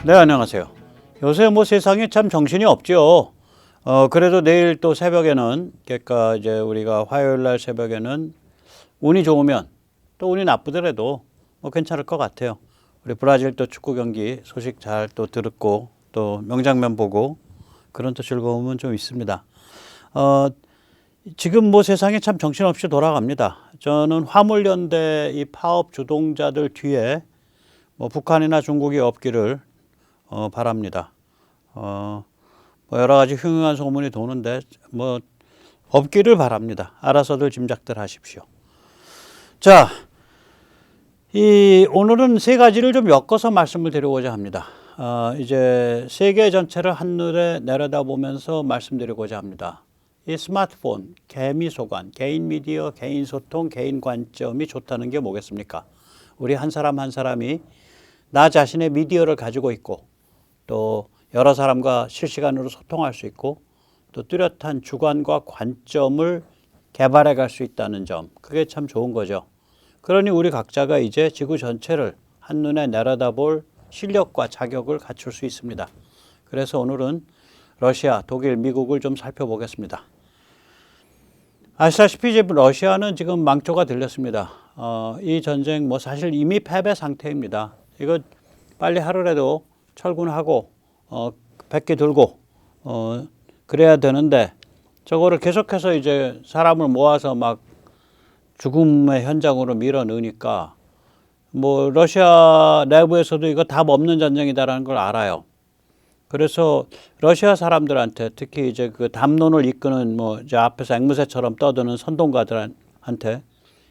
네, 안녕하세요. 요새 뭐 세상에 참 정신이 없죠. 그래도 내일 또 새벽에는, 그러니까 이제 우리가 화요일 날 새벽에는 운이 좋으면 또 운이 나쁘더라도 뭐 괜찮을 것 같아요. 우리 브라질 또 축구 경기 소식 잘 또 들었고 또 명장면 보고 그런 또 즐거움은 좀 있습니다. 어, 지금 뭐 세상에 참 정신없이 돌아갑니다. 저는 화물연대 이 파업 주동자들 뒤에 뭐 북한이나 중국이 없기를 바랍니다. 뭐 여러 가지 흉흉한 소문이 도는데 뭐 없기를 바랍니다. 알아서들 짐작들 하십시오. 자, 오늘은 세 가지를 좀 엮어서 말씀을 드리고자 합니다. 이제 세계 전체를 한눈에 내려다보면서 말씀드리고자 합니다. 이 스마트폰, 개미 소관, 개인 미디어, 개인 소통, 개인 관점이 좋다는 게 뭐겠습니까? 우리 한 사람 한 사람이 나 자신의 미디어를 가지고 있고 또 여러 사람과 실시간으로 소통할 수 있고 또 뚜렷한 주관과 관점을 개발해 갈 수 있다는 점, 그게 참 좋은 거죠. 그러니 우리 각자가 이제 지구 전체를 한눈에 내려다볼 실력과 자격을 갖출 수 있습니다. 그래서 오늘은 러시아, 독일, 미국을 좀 살펴보겠습니다. 아시다시피 이제 러시아는 지금 망조가 들렸습니다. 이 전쟁 뭐 사실 이미 패배 상태입니다. 이거 빨리 하루라도 철군하고 백기 들고 그래야 되는데 저거를 계속해서 이제 사람을 모아서 막 죽음의 현장으로 밀어넣으니까 뭐 러시아 내부에서도 이거 답 없는 전쟁이다라는 걸 알아요. 그래서 러시아 사람들한테 특히 이제 그 담론을 이끄는 뭐 이제 앞에서 앵무새처럼 떠드는 선동가들한테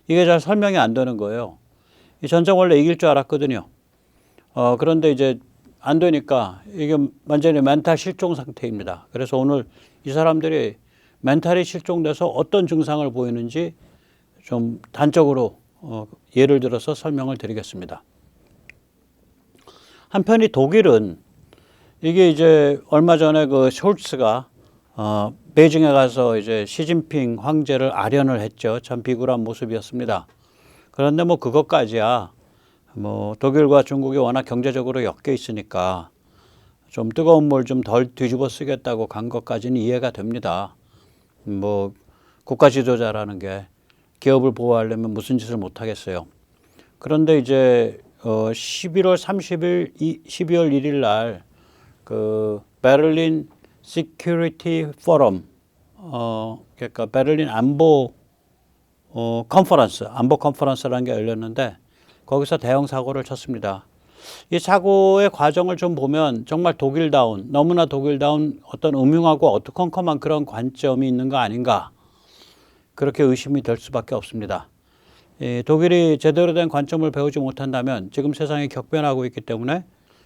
이게 잘 설명이 안 되는 거예요. 이 전쟁 원래 이길 줄 알았거든요. 그런데 이제 안 되니까 이게 완전히 멘탈 실종 상태입니다. 그래서 오늘 이 사람들이 멘탈이 실종돼서 어떤 증상을 보이는지 좀 단적으로 예를 들어서 설명을 드리겠습니다. 한편이 독일은 이게 이제 얼마 전에 그 숄츠가 베이징에 가서 이제 시진핑 황제를 아련을 했죠. 참 비굴한 모습이었습니다. 그런데 뭐 그것까지야 뭐 독일과 중국이 워낙 경제적으로 엮여 있으니까 좀 뜨거운 물 좀 덜 뒤집어 쓰겠다고 간 것까지는 이해가 됩니다. 뭐 국가 지도자라는 게 기업을 보호하려면 무슨 짓을 못 하겠어요. 그런데 이제 11월 30일, 12월 1일 날 그 베를린 시큐리티 포럼 그러니까 베를린 안보 안보 컨퍼런스라는 게 열렸는데 거기서 대형 사고를 쳤습니다. 이 사고의 과정을 좀 보면 정말 독일다운, 너무나 독일다운 어떤 음흉하고 어두컴컴한 그런 관점이 있는 거 아닌가, 그렇게 의심이 될 수밖에 없습니다. 독일이 제대로 된 관점을 배우지 못한다면 지금 세상이 격변하고 있기 때문에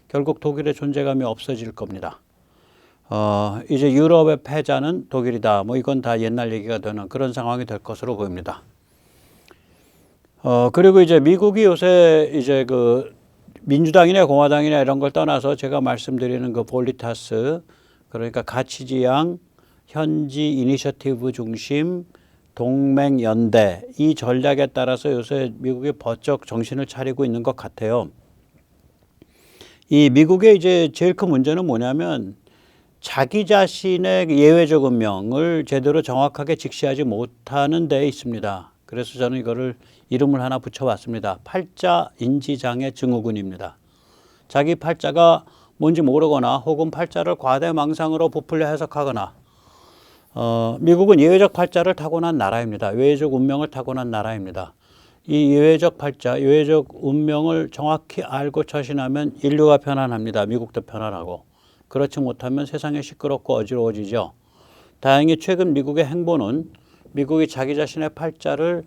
결국 독일의 존재감이 없어질 겁니다. 이제 유럽의 패자는 독일이다. 뭐 이건 다 옛날 얘기가 되는 그런 상황이 될 것으로 보입니다. 그리고 이제 미국이 요새 이제 그 민주당이나 공화당이나 이런 걸 떠나서 제가 말씀드리는 그 폴리타스, 그러니까 가치지향, 현지 이니셔티브 중심, 동맹 연대, 이 전략에 따라서 요새 미국이 번쩍 정신을 차리고 있는 것 같아요. 이 미국의 이제 제일 큰 문제는 뭐냐면 자기 자신의 예외적 운명을 제대로 정확하게 직시하지 못하는 데에 있습니다. 그래서 저는 이거를 이름을 하나 붙여봤습니다. 팔자 인지장애 증후군입니다. 자기 팔자가 뭔지 모르거나 혹은 팔자를 과대망상으로 부풀려 해석하거나 미국은 예외적 팔자를 타고난 나라입니다. 예외적 운명을 타고난 나라입니다. 이 예외적 팔자, 예외적 운명을 정확히 알고 처신하면 인류가 편안합니다. 미국도 편안하고. 그렇지 못하면 세상이 시끄럽고 어지러워지죠. 다행히 최근 미국의 행보는 미국이 자기 자신의 팔자를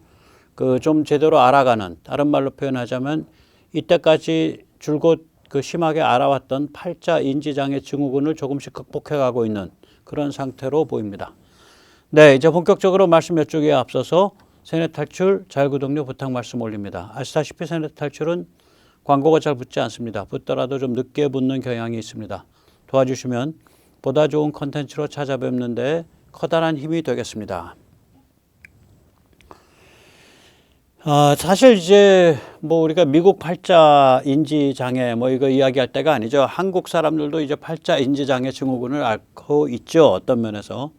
좀 제대로 알아가는, 다른 말로 표현하자면 이때까지 줄곧 심하게 알아왔던 팔자 인지장애 증후군을 조금씩 극복해가고 있는 그런 상태로 보입니다. 네, 이제 본격적으로 말씀 몇 쪽에 앞서서 세뇌 탈출 자유구독료 부탁 말씀 올립니다. 아시다시피 세뇌 탈출은 광고가 잘 붙지 않습니다. 붙더라도 좀 늦게 붙는 경향이 있습니다. 도와주시면 보다 좋은 컨텐츠로 찾아뵙는 데 커다란 힘이 되겠습니다. 사실 이제 뭐 우리가 미국 팔자 인지 장애 뭐 이거 이야기할 때가 아니죠. 한국 사람들도 이제 팔자 인지 장애 증후군을 앓고 있죠. 어떤 면에서.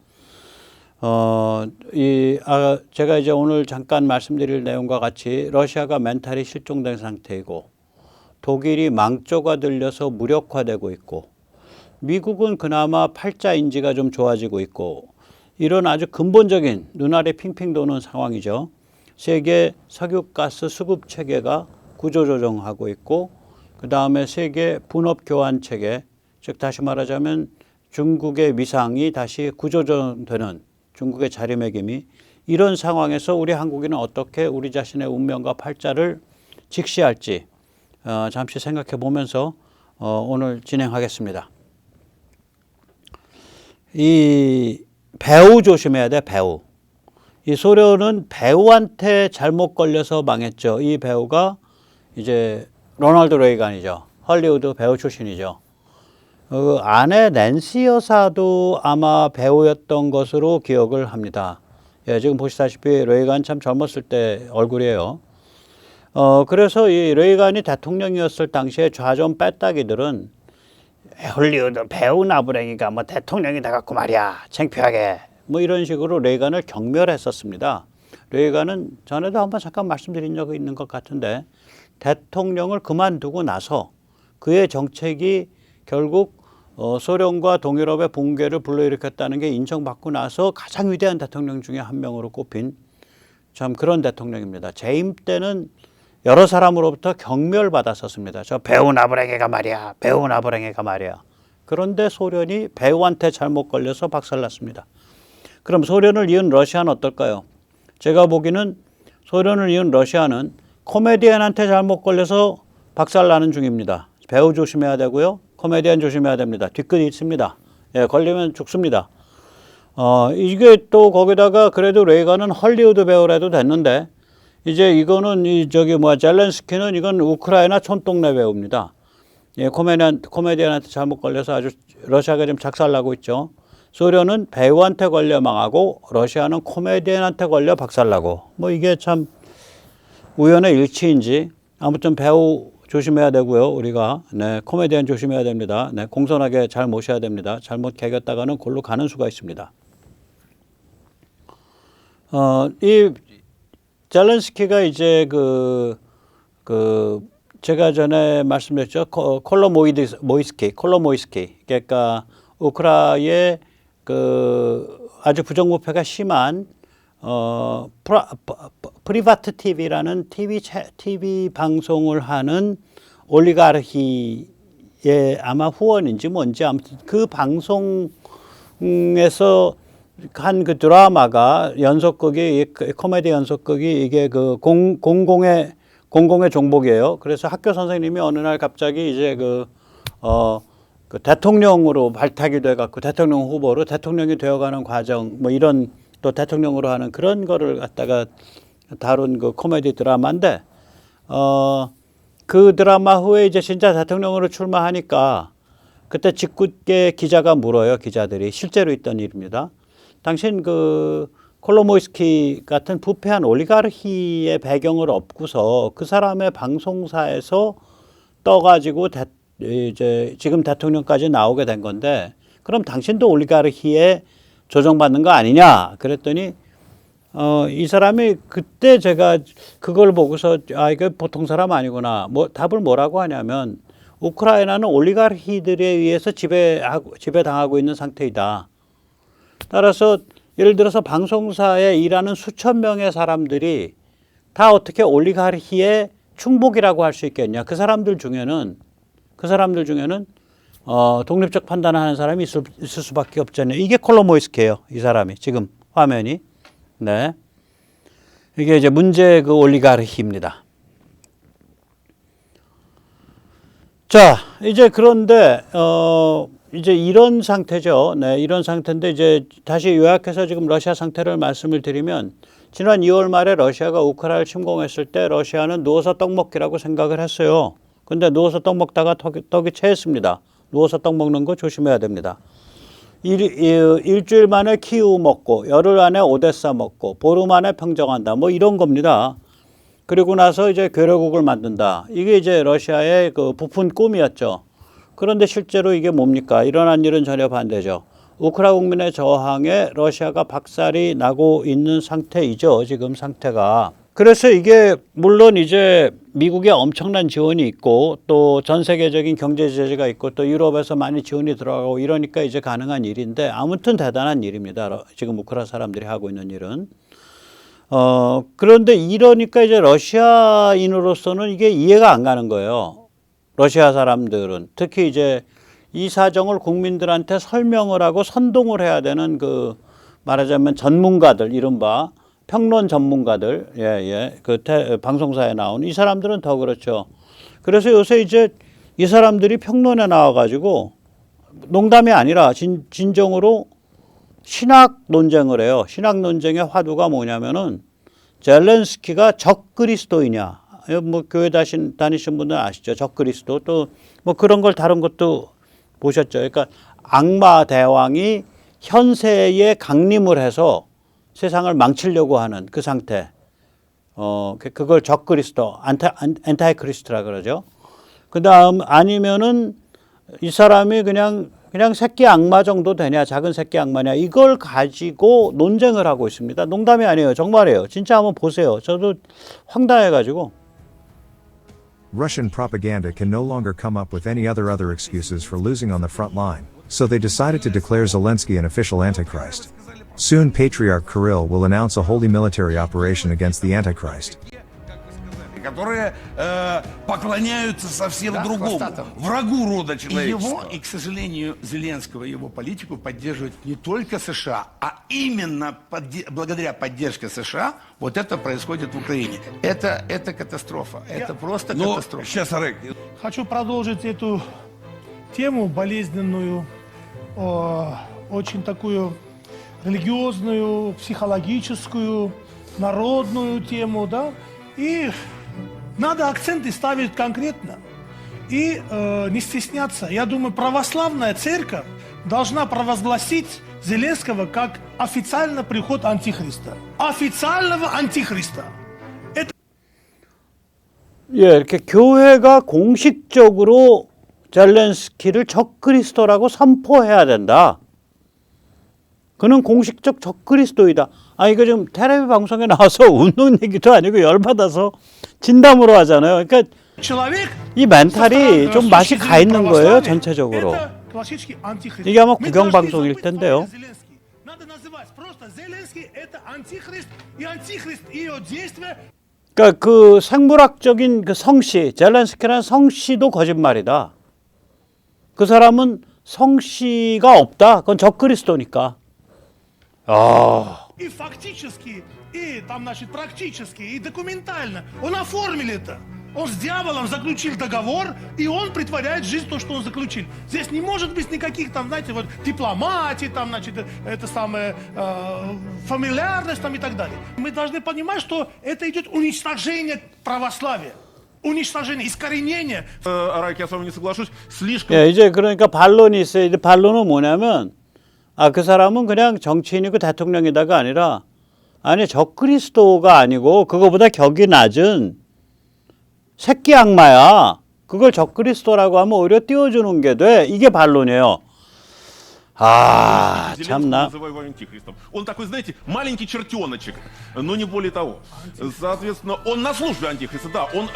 제가 이제 오늘 잠깐 말씀드릴 내용과 같이 러시아가 멘탈이 실종된 상태이고 독일이 망조가 들려서 무력화되고 있고 미국은 그나마 팔자 인지가 좀 좋아지고 있고 이런 아주 근본적인 눈알이 핑핑 도는 상황이죠. 세계 석유가스 수급 체계가 구조조정하고 있고 그 다음에 세계 분업 교환 체계, 즉 다시 말하자면 중국의 위상이 다시 구조조정되는 중국의 자리매김이 이런 상황에서 우리 한국인은 어떻게 우리 자신의 운명과 팔자를 직시할지 잠시 생각해 보면서 오늘 진행하겠습니다. 이 배우 조심해야 돼, 배우. 이 소련은 배우한테 잘못 걸려서 망했죠. 이 배우가 이제 로널드 레이건이죠. 헐리우드 배우 출신이죠. 그 아내 낸시 여사도 아마 배우였던 것으로 기억을 합니다. 예, 지금 보시다시피 레이건 참 젊었을 때 얼굴이에요. 그래서 이 레이건이 대통령이었을 당시에 좌전 빼따기들은 헐리우드 배우 나부랭이가 뭐 대통령이 돼갖고 말이야 창피하게 뭐 이런 식으로 레이건을 경멸했었습니다. 레이건은 전에도 한번 잠깐 말씀드린 적이 있는 것 같은데 대통령을 그만두고 나서 그의 정책이 결국 소련과 동유럽의 붕괴를 불러일으켰다는 게 인정받고 나서 가장 위대한 대통령 중에 한 명으로 꼽힌 참 그런 대통령입니다. 재임 때는 여러 사람으로부터 경멸받았었습니다. 저 배우 나부랭이가 말이야. 배우 나부랭이가 말이야. 그런데 소련이 배우한테 잘못 걸려서 박살났습니다. 그럼 소련을 이은 러시아는 어떨까요? 제가 보기에는 소련을 이은 러시아는 코미디언한테 잘못 걸려서 박살나는 중입니다. 배우 조심해야 되고요. 코미디언 조심해야 됩니다. 뒤끝이 있습니다. 예, 걸리면 죽습니다. 이게 또 거기다가 그래도 레이건은 헐리우드 배우라도 됐는데 이제 이거는 젤렌스키는 이건 우크라이나 촌동네 배우입니다. 예, 코미디언한테 잘못 걸려서 아주 러시아가 지금 작살나고 있죠. 소련은 배우한테 걸려 망하고 러시아는 코미디언한테 걸려 박살나고 뭐 이게 참 우연의 일치인지 아무튼 배우 조심해야 되고요. 우리가 네, 코미디언 조심해야 됩니다. 네, 공손하게 잘 모셔야 됩니다. 잘못 개겼다가는 골로 가는 수가 있습니다. 이 젤렌스키가 이제 제가 전에 말씀드렸죠. 콜로모이스키 그러니까 우크라이나의 아주 부정부패가 심한 프리바트 TV라는 TV 방송을 하는 올리가르히의 아마 후원인지 뭔지 아무튼 그 방송에서 한 그 드라마가 연속극이 코미디 연속극이 이게 공공의 종복이에요. 그래서 학교 선생님이 어느 날 갑자기 이제 그 대통령으로 발탁이 돼갖고 대통령 후보로 대통령이 되어가는 과정 뭐 이런 또 대통령으로 하는 그런 거를 갖다가 다룬 그 코미디 드라마인데 그 드라마 후에 이제 진짜 대통령으로 출마하니까 그때 직구계 기자가 물어요. 기자들이 실제로 있던 일입니다. 당신 콜로모이스키 같은 부패한 올리가르히의 배경을 업고서 그 사람의 방송사에서 떠가지고 이제 지금 대통령까지 나오게 된 건데 그럼 당신도 올리가르히에 조정받는 거 아니냐? 그랬더니 이 사람이 그때 제가 그걸 보고서 이거 보통 사람 아니구나. 답을 뭐라고 하냐면 우크라이나는 올리가르히들에 의해서 지배당하고 있는 상태이다. 따라서 예를 들어서 방송사에 일하는 수천 명의 사람들이 다 어떻게 올리가르히의 충복이라고 할 수 있겠냐. 그 사람들 중에는 독립적 판단을 하는 사람이 있을 수밖에 없잖아요. 이게 콜로모이스키예요. 이 사람이 지금 화면이. 네. 이게 이제 문제 올리가르히입니다. 자, 이제 그런데 이제 이런 상태죠. 네, 이런 상태인데 이제 다시 요약해서 지금 러시아 상태를 말씀을 드리면 지난 2월 말에 러시아가 우크라이나를 침공했을 때 러시아는 누워서 떡 먹기라고 생각을 했어요. 근데 누워서 떡 먹다가 떡이 채했습니다. 누워서 떡 먹는 거 조심해야 됩니다. 일주일 만에 키우 먹고 열흘 안에 오데사 먹고 보름 안에 평정한다. 뭐 이런 겁니다. 그리고 나서 이제 괴뢰국을 만든다. 이게 이제 러시아의 그 부푼 꿈이었죠. 그런데 실제로 이게 뭡니까? 일어난 일은 전혀 반대죠. 우크라이나 국민의 저항에 러시아가 박살이 나고 있는 상태이죠. 지금 상태가. 그래서 이게 물론 이제 미국의 엄청난 지원이 있고 또 전 세계적인 경제 제재가 있고 또 유럽에서 많이 지원이 들어가고 이러니까 이제 가능한 일인데 아무튼 대단한 일입니다. 지금 우크라이나 사람들이 하고 있는 일은. 그런데 이러니까 이제 러시아인으로서는 이게 이해가 안 가는 거예요. 러시아 사람들은 특히 이제 이 사정을 국민들한테 설명을 하고 선동을 해야 되는 그 말하자면 전문가들, 이른바 평론 전문가들, 방송사에 나온 이 사람들은 더 그렇죠. 그래서 요새 이제 이 사람들이 평론에 나와가지고 농담이 아니라 진정으로 신학 논쟁을 해요. 신학 논쟁의 화두가 뭐냐면은 젤렌스키가 적그리스도이냐. 뭐 교회 다니신 분들 아시죠? 적그리스도 또 뭐 그런 걸 다룬 것도 보셨죠. 그러니까 악마 대왕이 현세에 강림을 해서 세상을 망치려고 하는 그 상태. 그걸 적그리스도, 안타이크리스트라 그러죠. 그다음 아니면은 이 사람이 그냥 새끼 악마 정도 되냐, 작은 새끼 악마냐, 이걸 가지고 논쟁을 하고 있습니다. 농담이 아니에요. 정말이에요. 진짜 한번 보세요. 저도 황당해가지고. Russian propaganda can no longer come up with any other excuses for losing on the front line, so they decided to declare Zelensky an official Antichrist. Soon Patriarch Kirill will announce a holy military operation against the Antichrist. Которые поклоняются совсем другому, врагу рода человеческого. И, к сожалению, Зеленского и его политику поддерживают не только США, а именно благодаря поддержке США вот это происходит в Украине. Это катастрофа. Это просто катастрофа. Сейчас, Олег. Хочу продолжить эту тему болезненную, очень такую религиозную, психологическую, народную тему, да, и надо акценты ставить конкретно и не стесняться. Я думаю, православная церковь должна провозгласить Зеленского как официально приход антихриста. Официального антихриста. 예, 이렇게 교회가 공식적으로 젤렌스키를 적그리스도라고 선포해야 된다. 그는 공식적 적그리스도이다. 아, 이거 지금 텔레비 방송에 나와서 웃는 얘기도 아니고 열받아서 진담으로 하잖아요. 그러니까 이 멘탈이 좀 맛이 가 있는 거예요, 전체적으로. 이게 아마 국영방송일 텐데요. 그러니까 그 생물학적인 그 성씨, 젤렌스키라는 성씨도 거짓말이다. 그 사람은 성씨가 없다. 그건 적그리스도니까. И фактически, и там, значит, практически, и документально. Он оформил это. Он с дьяволом заключил договор, и он притворяет в жизнь то, что он заключил. Здесь не может быть никаких там, знаете, вот дипломатий, там, значит, это самое, фамильярность там и так далее. Мы должны понимать, что это идет уничтожение православия. уничтожение, искоренение. Арак, я с вами не соглашусь. Слишком. 예, 이제 그러니까 반론이 있어요. 이제 반론은 뭐냐면 그 사람은 그냥 정치인이고 대통령이다가 아니라 아니 적그리스도가 아니고 그거보다 격이 낮은 새끼 악마야. 그걸 적그리스도라고 하면 오히려 띄워주는 게 돼. 이게 반론이에요. 참나. Он такой, знаете, маленький чертеночек, но не более того. Соответственно, он на службе антихриста, да, он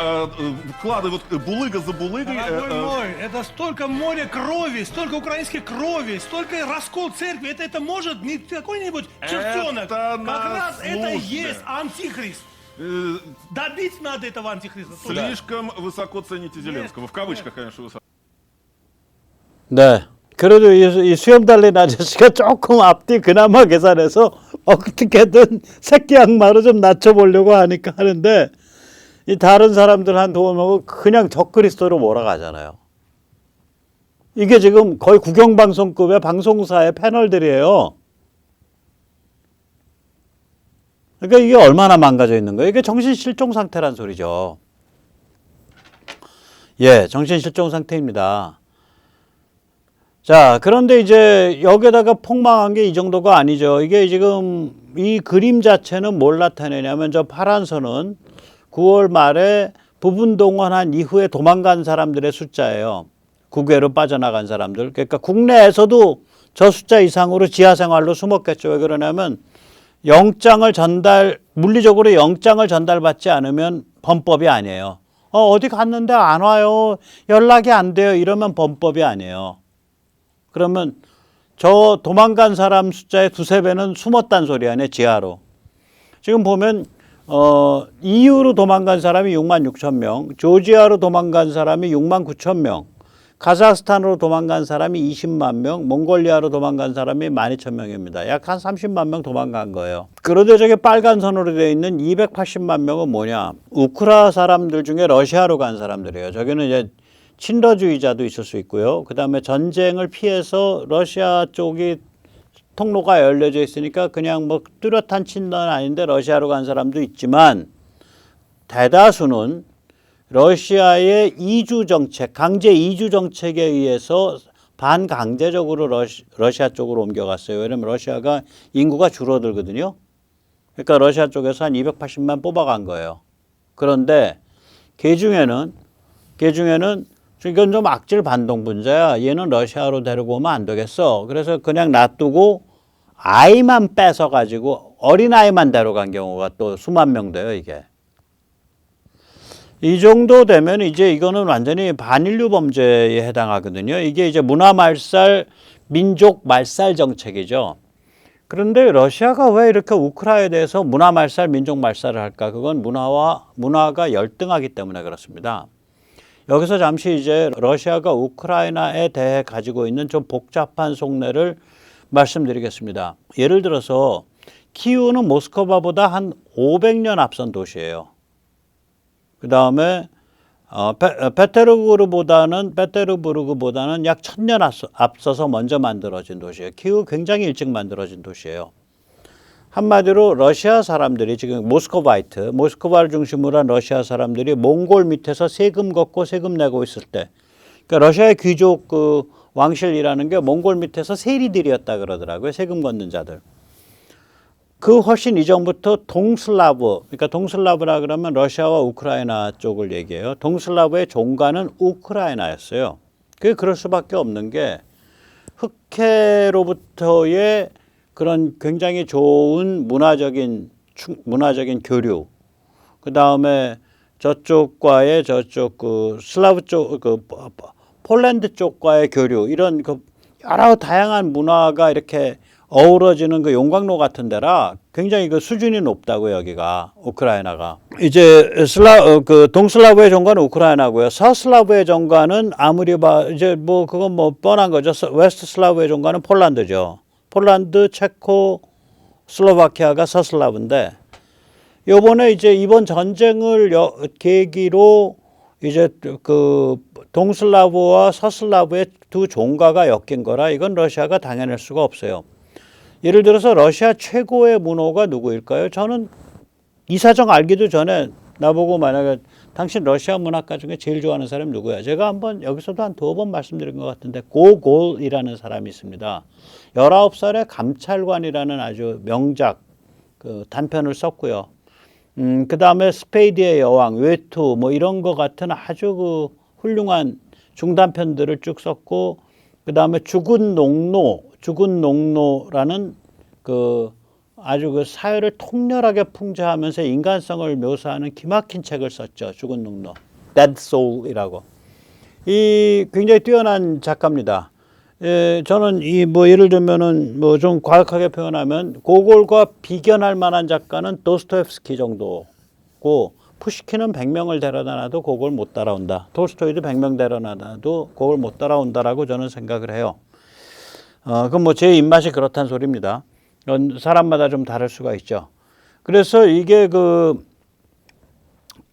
вкладывает булыга за булыгой. Дорогой мой, это столько моря крови, столько украинской крови, столько раскол церкви, это может не какой-нибудь чертенок. Как раз это и есть антихрист. Добить надо этого антихриста. Слишком высоко цените Зеленского. В кавычках, конечно, высоко. 네. 그래도 이 수염 달린 아저씨가 조금 앞뒤 그나마 계산해서 어떻게든 새끼 악마로 좀 낮춰보려고 하니까 하는데 이 다른 사람들 도움하고 그냥 적그리스도로 몰아가잖아요. 이게 지금 거의 국영방송급의 방송사의 패널들이에요. 그러니까 이게 얼마나 망가져 있는 거예요. 이게 정신실종 상태란 소리죠. 예, 정신실종 상태입니다. 자, 그런데 이제 여기다가 폭망한 게 이 정도가 아니죠. 이게 지금 이 그림 자체는 뭘 나타내냐면 저 파란 선은 9월 말에 부분 동원한 이후에 도망간 사람들의 숫자예요. 국외로 빠져나간 사람들. 그러니까 국내에서도 저 숫자 이상으로 지하 생활로 숨었겠죠. 왜 그러냐면 물리적으로 영장을 전달받지 않으면 범법이 아니에요. 어디 갔는데 안 와요. 연락이 안 돼요. 이러면 범법이 아니에요. 그러면 저 도망간 사람 숫자의 두세 배는 숨었단 소리 아니에요. 지하로. 지금 보면 EU로 도망간 사람이 6만 6천 명, 조지아로 도망간 사람이 6만 9천 명, 카자흐스탄으로 도망간 사람이 20만 명, 몽골리아로 도망간 사람이 12,000명입니다. 약 한 30만 명 도망간 거예요. 그런데 저게 빨간 선으로 되어 있는 280만 명은 뭐냐? 우크라 사람들 중에 러시아로 간 사람들이에요. 저기는 이제 친러주의자도 있을 수 있고요. 그 다음에 전쟁을 피해서 러시아 쪽이 통로가 열려져 있으니까 그냥 뭐 뚜렷한 친러는 아닌데 러시아로 간 사람도 있지만 대다수는 러시아의 이주 정책, 강제 이주 정책에 의해서 반강제적으로 러시아 쪽으로 옮겨갔어요. 왜냐하면 러시아가 인구가 줄어들거든요. 그러니까 러시아 쪽에서 한 280만 뽑아간 거예요. 그런데 그 중에는 이건 좀 악질 반동분자야. 얘는 러시아로 데리고 오면 안 되겠어. 그래서 그냥 놔두고 아이만 뺏어가지고 어린아이만 데려간 경우가 또 수만 명 돼요, 이게. 이 정도 되면 이제 이거는 완전히 반인류 범죄에 해당하거든요. 이게 이제 문화말살, 민족말살 정책이죠. 그런데 러시아가 왜 이렇게 우크라이나에 대해서 문화말살, 민족말살을 할까? 그건 문화가 열등하기 때문에 그렇습니다. 여기서 잠시 이제 러시아가 우크라이나에 대해 가지고 있는 좀 복잡한 속내를 말씀드리겠습니다. 예를 들어서 키우는 모스크바보다 한 500년 앞선 도시예요. 그 다음에 페테르부르크보다는 약 1000년 앞서서 먼저 만들어진 도시예요. 키우 굉장히 일찍 만들어진 도시예요. 한마디로 러시아 사람들이 지금 모스크바를 중심으로 한 러시아 사람들이 몽골 밑에서 세금 걷고 세금 내고 있을 때, 그러니까 러시아의 귀족 그 왕실이라는 게 몽골 밑에서 세리들이었다 그러더라고요. 세금 걷는 자들. 그 훨씬 이전부터 그러니까 동슬라브라 그러면 러시아와 우크라이나 쪽을 얘기해요. 동슬라브의 종가는 우크라이나였어요. 그게 그럴 수밖에 없는 게 흑해로부터의 그런 굉장히 좋은 문화적인 교류, 그 다음에 저쪽 그 슬라브 쪽, 폴란드 쪽과의 교류, 이런 그 여러 다양한 문화가 이렇게 어우러지는 그 용광로 같은 데라 굉장히 그 수준이 높다고 여기가 우크라이나가. 이제 동슬라브의 정가는 우크라이나고요. 서슬라브의 정가는 아무리 이제 뭐 그건 뭐 뻔한 거죠. 웨스트 슬라브의 정가는 폴란드죠. 폴란드, 체코, 슬로바키아가 서슬라브인데 요번에 이제 이번 전쟁을 계기로 이제 그 동슬라브와 서슬라브의 두 종가가 엮인 거라 이건 러시아가 당해낼 수가 없어요. 예를 들어서 러시아 최고의 문호가 누구일까요? 저는 이 사정 알기도 전에 나보고 만약에 당신 러시아 문학가 중에 제일 좋아하는 사람이 누구야? 제가 한번 여기서도 한 2번 말씀드린 것 같은데 고골이라는 사람이 있습니다. 19살의 감찰관이라는 아주 명작 그 단편을 썼고요. 그 다음에 스페이드의 여왕, 외투 뭐 이런 거 같은 아주 그 훌륭한 중단편들을 쭉 썼고, 그 다음에 죽은 농노라는 그 아주 그 사회를 통렬하게 풍자하면서 인간성을 묘사하는 기막힌 책을 썼죠. 죽은 농노, Dead Soul이라고. 이 굉장히 뛰어난 작가입니다. 저는 예를 들면은 뭐 좀 과격하게 표현하면 고골과 비견할 만한 작가는 도스토옙스키 정도고, 푸시킨은 100명을 데려다 놔도 고골 못 따라온다. 톨스토이도 100명 데려다 놔도 고골 못 따라온다라고 저는 생각을 해요. 그건 뭐 제 입맛이 그렇다는 소리입니다. 사람마다 좀 다를 수가 있죠. 그래서 이게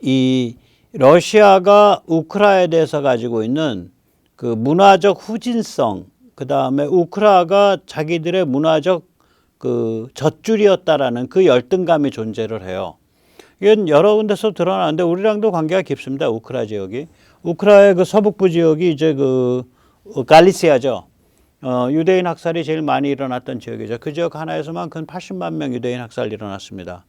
이 러시아가 우크라이나에 대해서 가지고 있는 그 문화적 후진성, 그 다음에 우크라이나가 자기들의 문화적 그 젖줄이었다라는 그 열등감이 존재를 해요. 이건 여러 군데서 드러나는데 우리랑도 관계가 깊습니다. 우크라이나 지역이. 우크라이나의 그 서북부 지역이 이제 그 갈리시아죠. 유대인 학살이 제일 많이 일어났던 지역이죠. 그 지역 하나에서만 근 80만 명 유대인 학살이 일어났습니다.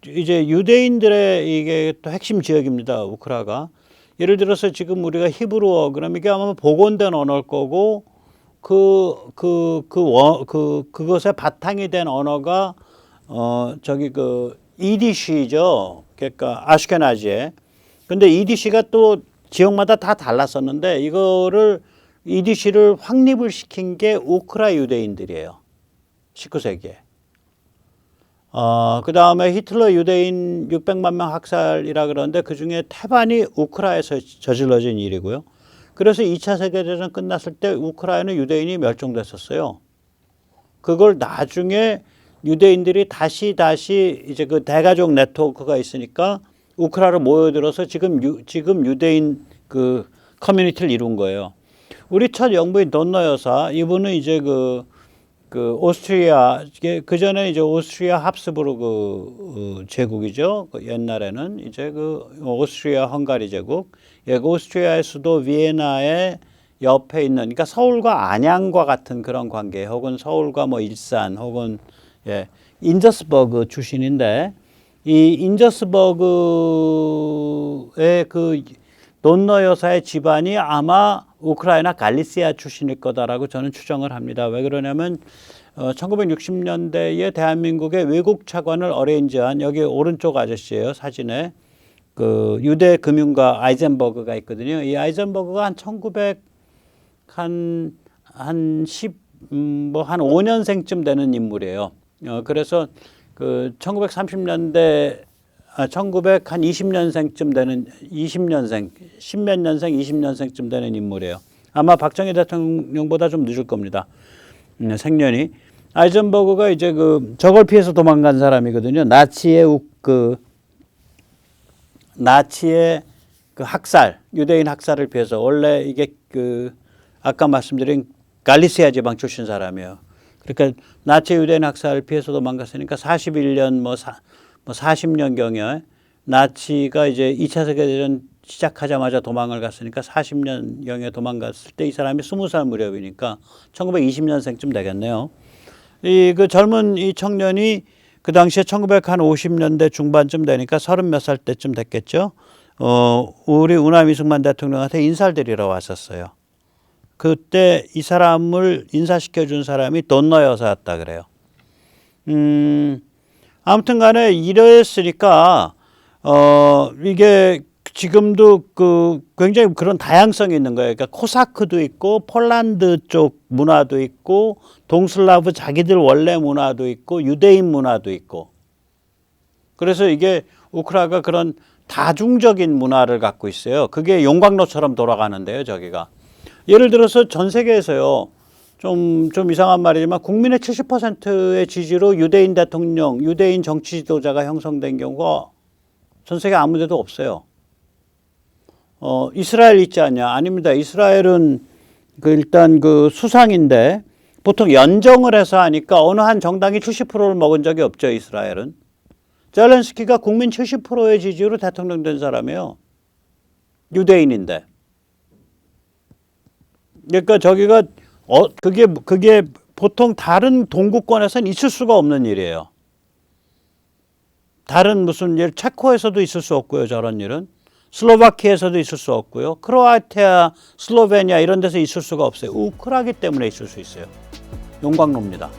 이제 유대인들의 이게 또 핵심 지역입니다. 우크라가. 예를 들어서 지금 우리가 히브리어 그러면 이게 아마 복원된 언어일 거고 그것의 바탕이 된 언어가 저기 그 이디시죠. 그러니까 아슈케나지에. 근데 이디시가 또 지역마다 다 달랐었는데 이거를 이디시를 확립을 시킨 게 우크라 유대인들이에요. 19세기에. 그 다음에 히틀러 유대인 600만 명 학살이라 그러는데 그 중에 태반이 우크라에서 저질러진 일이고요. 그래서 2차 세계대전 끝났을 때 우크라이나는 유대인이 멸종됐었어요. 그걸 나중에 유대인들이 다시 이제 그 대가족 네트워크가 있으니까 우크라로 모여들어서 지금 유대인 그 커뮤니티를 이룬 거예요. 우리 첫 영부인 돈너 여사 이분은 이제 그 오스트리아 그 전에 이제 오스트리아 합스부르크 제국이죠. 그 옛날에는 이제 그 오스트리아 헝가리 제국. 예, 그 오스트리아의 수도 비엔나의 옆에 있는 그러니까 서울과 안양과 같은 그런 관계 혹은 서울과 뭐 일산 혹은 예, 인저스버그 출신인데 이 인저스버그의 그 돈너 여사의 집안이 아마 우크라이나 갈리시아 출신일 거다라고 저는 추정을 합니다. 왜 그러냐면 1960년대에 대한민국의 외국 차관을 어레인지한 여기 오른쪽 아저씨예요. 사진에 그 유대 금융가 아이젠버그가 있거든요. 이 아이젠버그가 한 1900한 5년생쯤 되는 인물이에요. 그래서 그 1930년대 1920년생쯤 되는 20년생, 10몇 년생, 20년생쯤 되는 인물이에요. 아마 박정희 대통령보다 좀 늦을 겁니다. 생년이. 아이젠버그가 이제 그 저걸 피해서 도망간 사람이거든요. 나치의 그 학살, 유대인 학살을 피해서 원래 이게 그 아까 말씀드린 갈리시아 지방 출신 사람이에요. 그러니까 나치 유대인 학살을 피해서 도망갔으니까 41년 뭐 40년경에 나치가 이제 2차 세계대전 시작하자마자 도망을 갔으니까 40년경에 도망갔을 때 이 사람이 20살 무렵이니까 1920년생쯤 되겠네요. 그 젊은 이 청년이 그 당시에 1950년대 중반쯤 되니까 30몇 살 때쯤 됐겠죠. 우리 우남이승만 대통령한테 인사를 드리러 왔었어요. 그때 이 사람을 인사시켜준 사람이 돈너 여사였다 그래요. 아무튼 간에 이랬으니까, 이게 지금도 굉장히 그런 다양성이 있는 거예요. 그러니까 코사크도 있고, 폴란드 쪽 문화도 있고, 동슬라브 자기들 원래 문화도 있고, 유대인 문화도 있고. 그래서 이게 우크라가 그런 다중적인 문화를 갖고 있어요. 그게 용광로처럼 돌아가는데요, 저기가. 예를 들어서 전 세계에서요. 좀 이상한 말이지만 국민의 70%의 지지로 유대인 대통령, 유대인 정치 지도자가 형성된 경우가 전 세계 아무 데도 없어요. 이스라엘 있지 않냐? 아닙니다. 이스라엘은 일단 수상인데 보통 연정을 해서 하니까 어느 한 정당이 70%를 먹은 적이 없죠. 이스라엘은. 젤렌스키가 국민 70%의 지지로 대통령 된 사람이에요. 유대인인데. 그러니까 저기가 그게 보통 다른 동구권에서는 있을 수가 없는 일이에요. 다른 무슨 일 체코에서도 있을 수 없고요. 저런 일은. 슬로바키아에서도 있을 수 없고요. 크로아티아, 슬로베니아 이런 데서 있을 수가 없어요. 우크라기 때문에 있을 수 있어요. 용광로입니다.